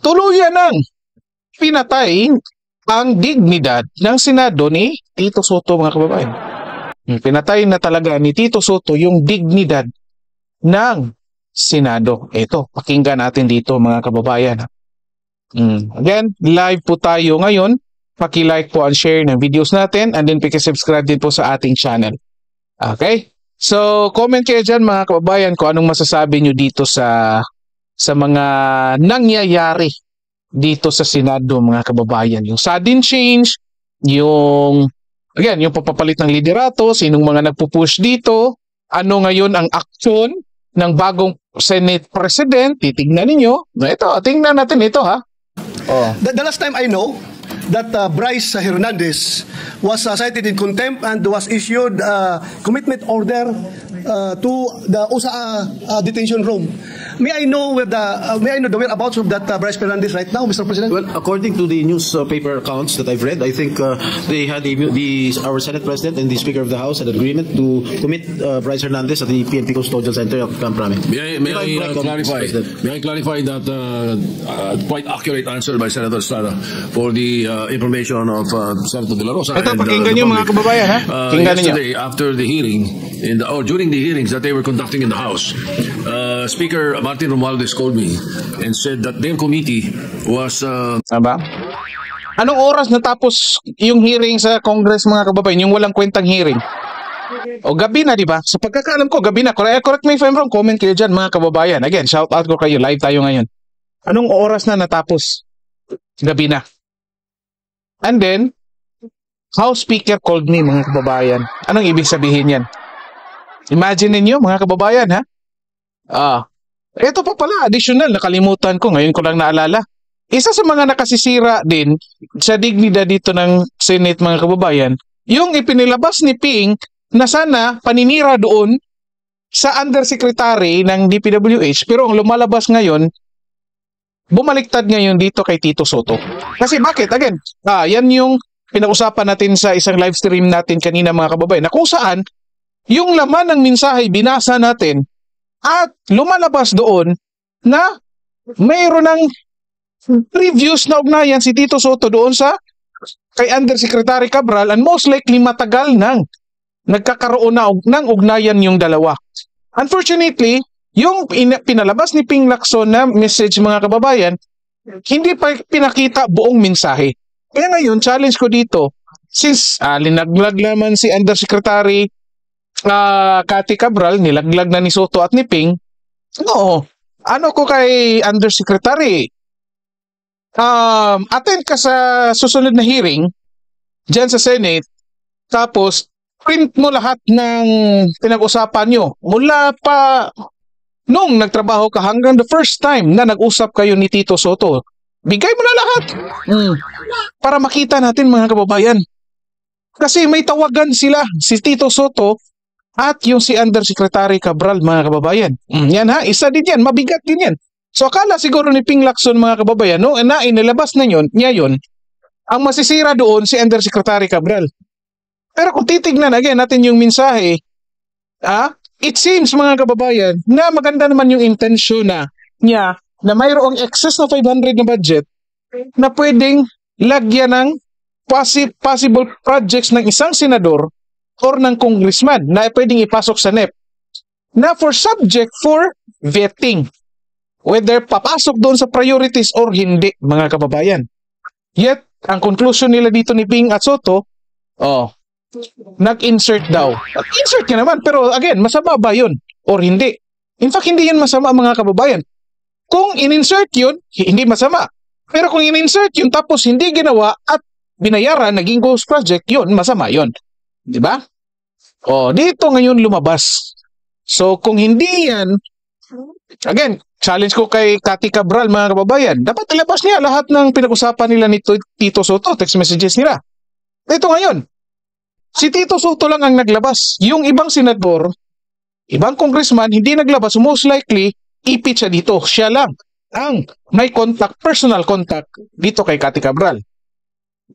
tuluyan ng pinatay ang dignidad ng Senado ni Tito Soto, mga kababayan. Pinatay na talaga ni Tito Soto yung dignidad ng Senado. Ito, pakinggan natin dito, mga kababayan. Again, live po tayo ngayon. Paki-like po and share ng videos natin, and then paki-subscribe din po sa ating channel. Okay? So, comment kayo dyan, mga kababayan, kung anong masasabi nyo dito sa mga nangyayari dito sa Senado, mga kababayan. Yung sudden change, yung papapalit ng liderato, sinong mga nagpupush dito, ano ngayon ang aksyon ng bagong Senate President, titignan ninyo. Ito, tingnan natin ito, ha? The last time I know that Bryce Hernandez was cited in contempt and was issued commitment order to the USA detention room. May I know the whereabouts of that Bryce Hernandez right now, Mr. President? Well, according to the newspaper accounts that I've read, I think they had our Senate President and the Speaker of the House had an agreement to commit Bryce Hernandez at the PNP Custodial Center at Camp Rame. May I clarify that quite accurate answer by Senator Estrada for the information of Senator De La Rosa. Ito, pakinggan nyo, mga kababayan, ha? Yesterday, after the hearing, during the hearings that they were conducting in the House, Speaker Martin Romualdez called me and said that their committee was... Anong oras natapos yung hearing sa Congress, mga kababayan? Yung walang kwentang hearing? O gabi na, di ba? Sa pagkakaalam ko, gabi na. Correct me if I'm wrong. Comment kayo dyan, mga kababayan. Again, shout out ko kayo. Live tayo ngayon. Anong oras na natapos? Gabi na. And then, House Speaker called me, mga kababayan. Anong ibig sabihin yan? Imagine ninyo, mga kababayan, ha? Ito pa pala, additional, nakalimutan ko. Ngayon ko lang naalala. Isa sa mga nakasisira din sa dignidad dito ng Senate, mga kababayan, yung ipinilabas ni Ping na sana paninira doon sa Undersecretary ng DPWH, pero ang lumalabas ngayon, bumaliktad ngayon dito kay Tito Soto. Kasi bakit? Again, yan yung pinag-usapan natin sa isang live stream natin kanina, mga kababayan, na kung saan yung laman ng mensahe binasa natin at lumalabas doon na mayroon ng previous na ugnayan si Tito Soto doon sa kay Undersecretary Cabral, and most likely matagal nang nagkakaroon na ng ugnayan yung dalawa. Unfortunately, yung pinalabas ni Ping Lacson na message, mga kababayan, hindi pa pinakita buong mensahe. Kaya ngayon, challenge ko dito, since linaglag naman si Undersecretary Cathy Cabral, nilaglag na ni Soto at ni Ping, ano ko kay Undersecretary, attend ka sa susunod na hearing dyan sa Senate, tapos print mo lahat ng pinag-usapan nyo mula pa nung nagtrabaho ka hanggang the first time na nag-usap kayo ni Tito Soto. Bigay mo na lahat para makita natin, mga kababayan. Kasi may tawagan sila, si Tito Soto at yung si Undersecretary Cabral, mga kababayan. Yan, ha, isa din yan, mabigat din yan. So akala siguro ni Ping Lacson, mga kababayan, no, na inilabas na niya yun, ang masisira doon si Undersecretary Cabral. Pero kung titignan again natin yung mensahe, it seems, mga kababayan, na maganda naman yung intensyon niya na mayroong excess na 500 na budget na pwedeng lagyan ng possible projects ng isang senador or ng congressman na pwedeng ipasok sa NEP na subject for vetting. Whether papasok doon sa priorities or hindi, mga kababayan. Yet, ang conclusion nila dito ni Ping at Soto, nag-insert daw. Nag-insert ka naman, pero again, masama ba yun? Or hindi? In fact, hindi yun masama, mga kababayan. Kung in-insert yun, hindi masama. Pero kung in-insert yun, tapos hindi ginawa at binayaran, naging ghost project, yun, masama yun. Diba? Dito ngayon lumabas. So, kung hindi yan, again, challenge ko kay Cathy Cabral, mga kababayan, dapat ilabas niya lahat ng pinag-usapan nila ni Tito Soto, text messages nila. Ito ngayon, si Tito Soto lang ang naglabas. Yung ibang senador, ibang congressman, hindi naglabas. Most likely, ipit siya dito. Siya lang ang may contact, personal contact dito kay Cathy Cabral.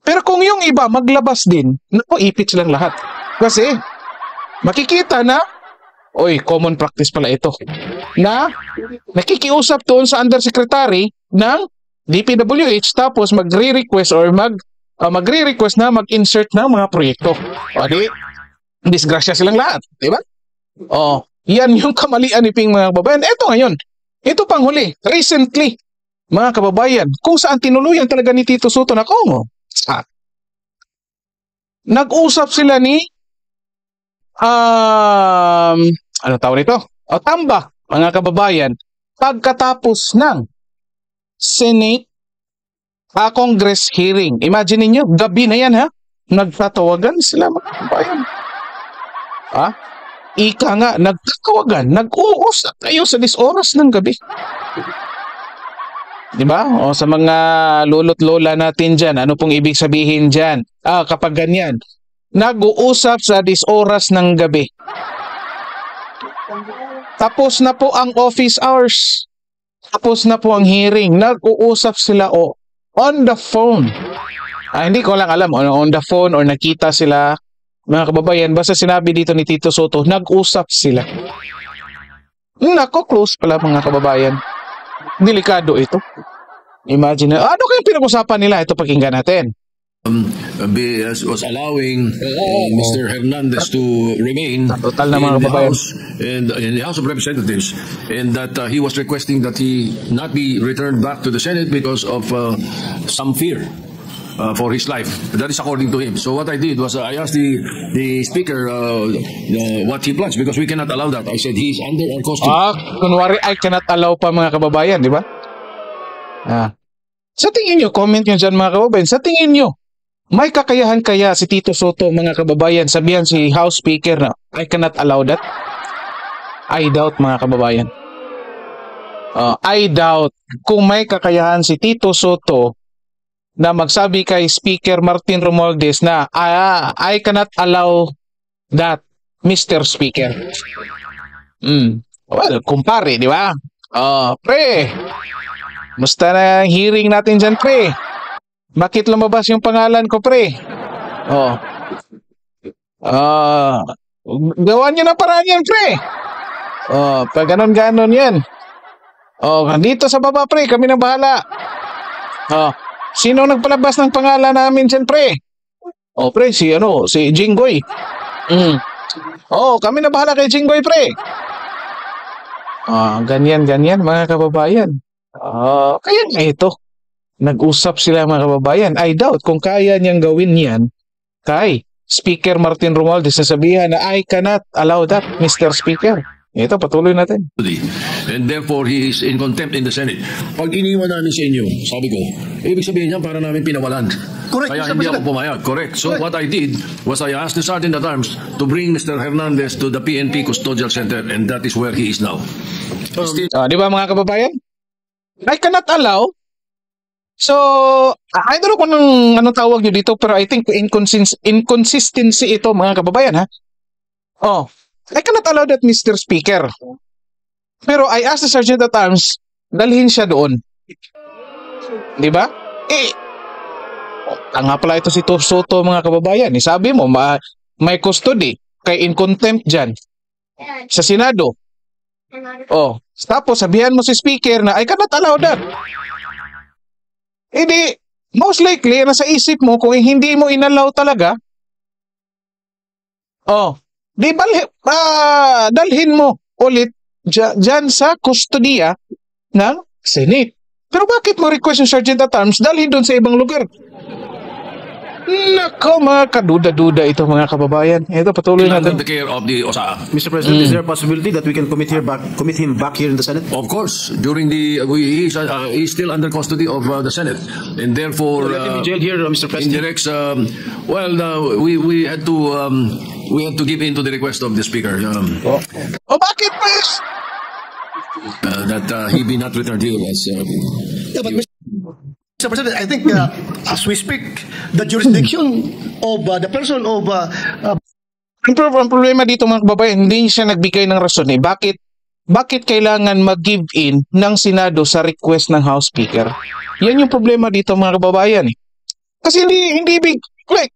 Pero kung yung iba maglabas din, ipit silang lahat. Kasi, makikita na, common practice pala ito, na nakikiusap doon sa Undersecretary ng DPWH tapos magre-request or magre-request na mag-insert ng mga proyekto. O di, disgrasya silang lahat, di ba? O, yan yung kamalian ni Ping mga kababayan. Ito ngayon, ito pang huli, recently, mga kababayan, kung saan tinuluyan talaga ni Tito Soto na nag-usap sila ni ano tawag nito? O tambak, mga kababayan, pagkatapos ng Senate Congress hearing. Imagine niyo, gabi na yan ha. Nagtatawagan sila mga kababayan. Ika nga, nagtatawagan, nag-uusap kayo sa 10 oras ng gabi. Di ba? O sa mga lolo't lola natin dyan, ano pong ibig sabihin dyan? Kapag ganyan, nag-uusap sa 10 oras ng gabi. Tapos na po ang office hours. Tapos na po ang hearing. Nag-uusap sila on the phone. Hindi ko lang alam on the phone or nakita sila. Mga kababayan, basta sinabi dito ni Tito Soto, nag-usap sila. Nako, close pala mga kababayan. Delikado ito. Imagine, ano kayong pinag-usapan nila? Ito pakinggan natin. Was allowing Mr. Hernandez to remain Total na mga in the kababayan. House and in the House of Representatives, and that he was requesting that he not be returned back to the Senate because of some fear for his life. That is according to him. So what I did was I asked the speaker what he plans, because we cannot allow that. I said he's under our custody. Kunwari I cannot allow pa mga kababayan, di ba? Sa tingin nyo, comment nyo dyan mga kababayan, sa tingin nyo, may kakayahan kaya si Tito Soto mga kababayan, sabihan si House Speaker na I cannot allow that? I doubt mga kababayan. I doubt kung may kakayahan si Tito Soto na magsabi kay Speaker Martin Romualdez na I cannot allow that, Mr. Speaker. Well, kumpare, di ba? Pre, musta na hearing natin dyan, pre? Bakit lumabas yung pangalan ko, pre? Gawan nyo na paraan yan, pre. Pag ganon-ganon yan. Dito sa baba, pre, kami na bahala. Sino nagpalabas ng pangalan namin dyan, pre? Pre, si Jinggoy. Kami na bahala kay Jinggoy, pre. Ganyan, mga kababayan. Kaya nga ito. Nag-usap sila mga kababayan. I doubt kung kaya niyang gawin yan kay Speaker Martin Romualdez, sasabihan na I cannot allow that, Mr. Speaker. Ito, patuloy natin. And therefore, he is in contempt in the Senate. Pag iniwan namin sa inyo, sabi ko, ibig sabihin niya para namin pinawalan. Correct, Kaya Mr. hindi ako President. pumayag. Correct. So what I did was I asked the Sergeant at Arms to bring Mr. Hernandez to the PNP Custodial Center, and that is where he is now. Di ba mga kababayan? I cannot allow. So, I don't know kung anong tawag nyo dito, pero I think inconsistency ito mga kababayan, ha? I cannot allow that, Mr. Speaker. Pero I asked the Sergeant at Arms, dalhin siya doon. Di ba? Tanga pala ito si Tito Soto mga kababayan. Sabi mo, may custody, kay in contempt dyan sa Senado. Tapos sabihan mo si Speaker na I cannot allow that. Hindi, most likely, nasa isip mo, kung hindi mo inalaw talaga, dalhin mo ulit dyan sa kustodiya ng Senate. Pero bakit mo request yung Sergeant at Arms dalhin doon sa ibang lugar? Nako, mga kaduda-duda ito mga kababayan. Ito, patuloy natin. Under the care of the OSA. Mr. President, is there a possibility that we can commit him back here in the Senate? Of course, during he's still under custody of the Senate, and therefore Let him be jailed here, Mr. President. indirects. We had to give in to the request of the Speaker Bakit pa? that he be not returned here as. But Mr. President, I think as we speak, the jurisdiction of the person of Ang problema dito mga kababayan, hindi siya nagbigay ng rason. Bakit kailangan mag-give in ng Senado sa request ng House Speaker? Yan yung problema dito mga kababayan. Kasi hindi big, like,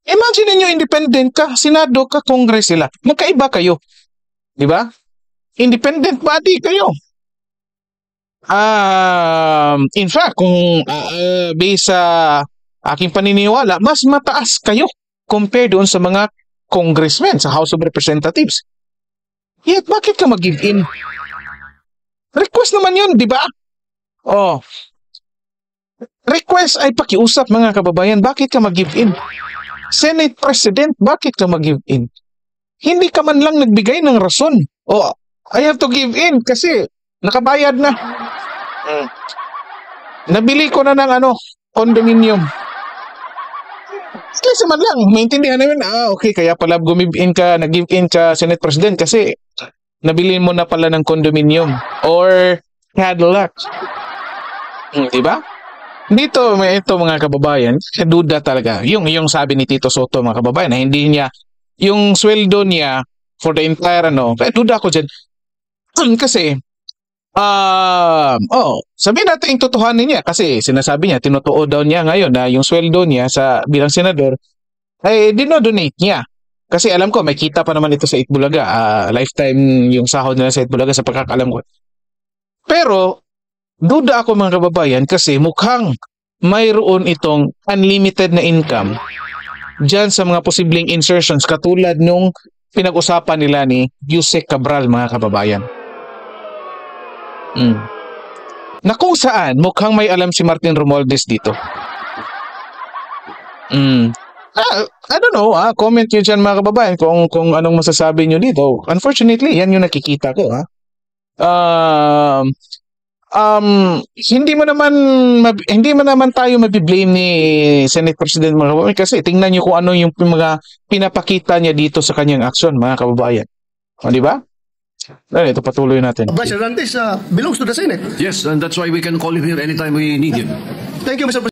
imagine niyo independent ka, Senado ka, Congress sila. Magkaiba kayo. Di ba? Independent body kayo. In fact, kung based sa aking paniniwala, mas mataas kayo compared doon sa mga congressmen sa House of Representatives. Yet, bakit ka mag-give in? Request naman yun, di ba? Oh. Request ay pakiusap, mga kababayan. Bakit ka mag-give in? Senate President, bakit ka mag-give in? Hindi ka man lang nagbigay ng rason. Oh, I have to give in kasi nakabayad na. Nabili ko na ng condominium. Kasi man lang, maintindihan namin, okay, kaya pala nag-give in ka, Senate President, kasi nabili mo na pala ng condominium or Cadillac. Diba? Dito, ito mga kababayan, duda talaga. Yung sabi ni Tito Soto, mga kababayan, na hindi niya, yung sweldo niya for the entire duda ako dyan. Kasi, sabihin natin yung totohanin niya kasi sinasabi niya, tinutuo daw niya ngayon na yung sweldo niya bilang senador ay dinodonate niya. Kasi alam ko, may kita pa naman ito sa Itbulaga. Lifetime yung sahod nila sa Itbulaga sa pagkakalam ko. Pero, duda ako mga kababayan kasi mukhang mayroon itong unlimited na income dyan sa mga posibleng insertions katulad nung pinag-usapan nila ni Yusek Cabral, mga kababayan. Na kung saan mukhang may alam si Martin Romualdez dito. I don't know, comment nyo dyan mga kababayan kung anong masasabi nyo dito. Unfortunately, yan yung nakikita ko. Hindi mo naman tayo mabiblame ni Senate President mga kababayan kasi tingnan nyo kung ano yung mga pinapakita niya dito sa kanyang aksyon, mga kababayan. Di ba? Ito patuloy natin. Bryce Hernandez belongs to the Senate. Yes, and that's why we can call him here anytime we need him. Thank you, Mr. President.